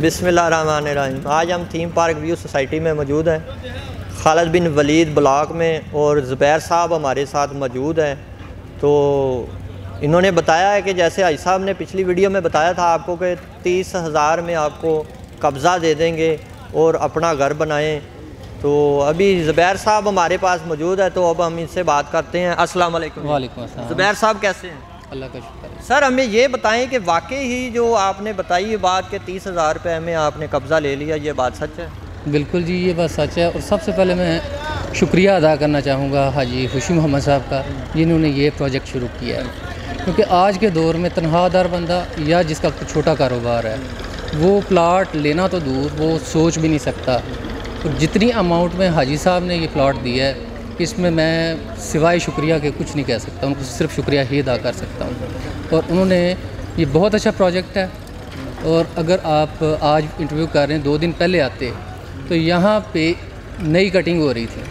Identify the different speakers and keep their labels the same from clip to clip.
Speaker 1: बिस्मिल्लाहिर्रहमानिर्रहीम। आज हम थीम पार्क व्यू सोसाइटी में मौजूद हैं, खालिद बिन वलीद ब्लॉक में, और ज़ुबैर साहब हमारे साथ मौजूद हैं। तो इन्होंने बताया है कि जैसे आई साहब ने पिछली वीडियो में बताया था आपको कि 30,000 में आपको कब्ज़ा दे देंगे और अपना घर बनाएं। तो अभी ज़ुबैर साहब हमारे पास मौजूद है, तो अब हम इनसे बात करते हैं। अस्सलाम वालेकुम।
Speaker 2: वालेकुम अस्सलाम।
Speaker 1: ज़ुबैर साहब कैसे हैं?
Speaker 2: अल्लाह का शुक्र है।
Speaker 1: सर हमें ये बताएं कि वाकई ही जो आपने बताई ये बात कि 30,000 रुपये में आपने कब्ज़ा ले लिया, ये बात सच है?
Speaker 2: बिल्कुल जी, ये बात सच है। और सबसे पहले मैं शुक्रिया अदा करना चाहूँगा हाजी खुशी मोहम्मद साहब का, जिन्होंने ये प्रोजेक्ट शुरू किया है। क्योंकि आज के दौर में तनख्वाहदार बंदा या जिसका छोटा कारोबार है, वो प्लाट लेना तो दूर, वो सोच भी नहीं सकता। तो जितनी अमाउंट में हाजी साहब ने ये प्लाट दिया है, इसमें मैं सिवाय शुक्रिया के कुछ नहीं कह सकता, उनको सिर्फ शुक्रिया ही अदा कर सकता हूँ। और उन्होंने ये बहुत अच्छा प्रोजेक्ट है। और अगर आप आज इंटरव्यू कर रहे हैं, 2 दिन पहले आते तो यहाँ पे नई कटिंग हो रही थी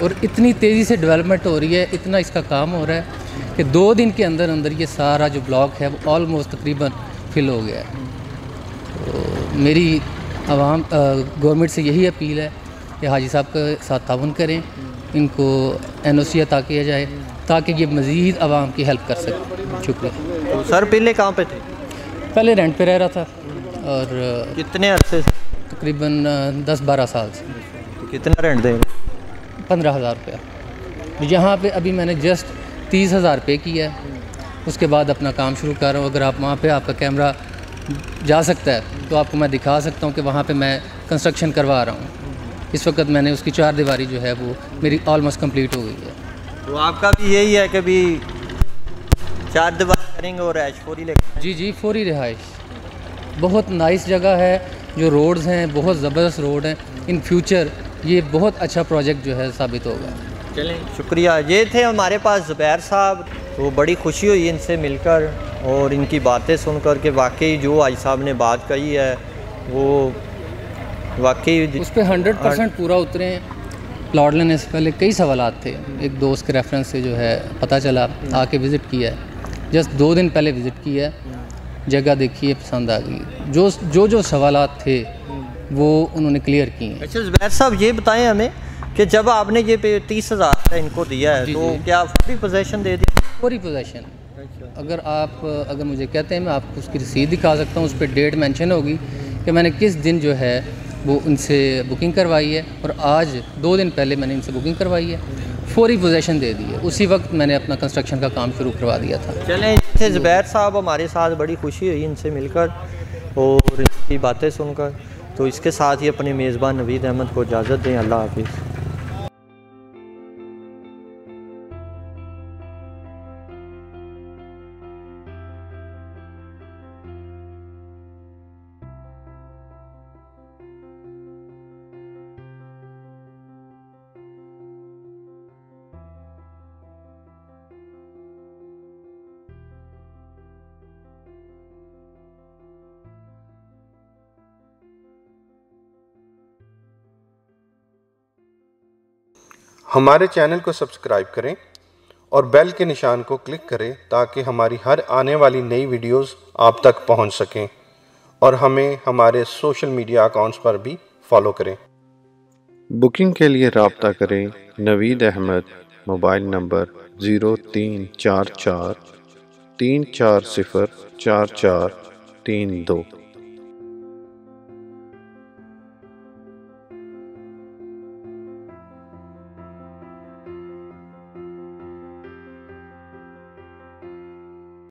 Speaker 2: और इतनी तेज़ी से डेवलपमेंट हो रही है, इतना इसका काम हो रहा है कि 2 दिन के अंदर अंदर ये सारा जो ब्लॉक है वो ऑलमोस्ट तकरीबन फिल हो गया है। तो मेरी आवाम गवर्नमेंट से यही अपील है कि हाजी साहब के साथ ताउन करें, इनको NOC अता किया जाए ताकि ये मज़ीद आवाम की हेल्प कर सकें। शुक्रिया।
Speaker 1: तो सर पहले कहाँ पे थे?
Speaker 2: पहले रेंट पे रह रहा था और
Speaker 1: कितने अरसे से?
Speaker 2: तकरीबन 10-12 साल से।
Speaker 1: तो कितना रेंट देंगे?
Speaker 2: 15,000 रुपया। यहाँ पे अभी मैंने जस्ट 30,000 पे किया है, उसके बाद अपना काम शुरू कर रहा हूँ। अगर आप वहाँ पे आपका कैमरा जा सकता है तो आपको मैं दिखा सकता हूँ कि वहाँ पे मैं कंस्ट्रक्शन करवा रहा हूँ। इस वक्त मैंने उसकी 4 दीवारी जो है वो मेरी ऑलमोस्ट कंप्लीट हो गई है।
Speaker 1: तो आपका भी यही है कि भी 4 दीवार करेंगे और ऐश फोरी लेकर?
Speaker 2: जी, फौरी रिहाइश। बहुत नाइस जगह है, जो रोड्स हैं बहुत ज़बरदस्त रोड हैं। इन फ्यूचर ये बहुत अच्छा प्रोजेक्ट जो है साबित होगा।
Speaker 1: चलें, शुक्रिया। ये थे हमारे पास ज़ुबैर साहब। तो बड़ी खुशी हुई इनसे मिलकर और इनकी बातें सुनकर कि वाकई जो आई साहब ने बात कही है वो वाकई
Speaker 2: उस पर 100% पूरा उतरे हैं। प्लॉट लेने से पहले कई सवालात थे, एक दोस्त के रेफरेंस से जो है पता चला, आके विज़िट किया है। जस्ट 2 दिन पहले विज़िट किया है, जगह देखी है, पसंद आ गई। जो सवालात थे वो उन्होंने क्लियर किए हैं।
Speaker 1: अच्छा ज़ुबैर साहब, ये बताएं हमें कि जब आपने ये 30,000 का इनको दिया है तो क्या पूरी पोजेसन दे दी?
Speaker 2: पूरी पोजेसन। अगर मुझे कहते हैं, मैं आपको उसकी रसीद दिखा सकता हूँ, उस पर डेट मेंशन होगी कि मैंने किस दिन जो है वो उनसे बुकिंग करवाई है, और आज 2 दिन पहले मैंने इनसे बुकिंग करवाई है, फौरी पोजेसन दे दी है। उसी वक्त मैंने अपना कंस्ट्रक्शन का काम शुरू करवा दिया था।
Speaker 1: चलें, थे ज़ुबैर साहब हमारे साथ, बड़ी खुशी हुई इनसे मिलकर और इनकी बातें सुनकर। तो इसके साथ ही अपने मेज़बान नवीद अहमद को इजाज़त दें। अल्लाह हाफिज़।
Speaker 3: हमारे चैनल को सब्सक्राइब करें और बेल के निशान को क्लिक करें ताकि हमारी हर आने वाली नई वीडियोस आप तक पहुंच सकें, और हमें हमारे सोशल मीडिया अकाउंट्स पर भी फॉलो करें।
Speaker 4: बुकिंग के लिए रब्ता करें नवीद अहमद, मोबाइल नंबर 0344 340 4432।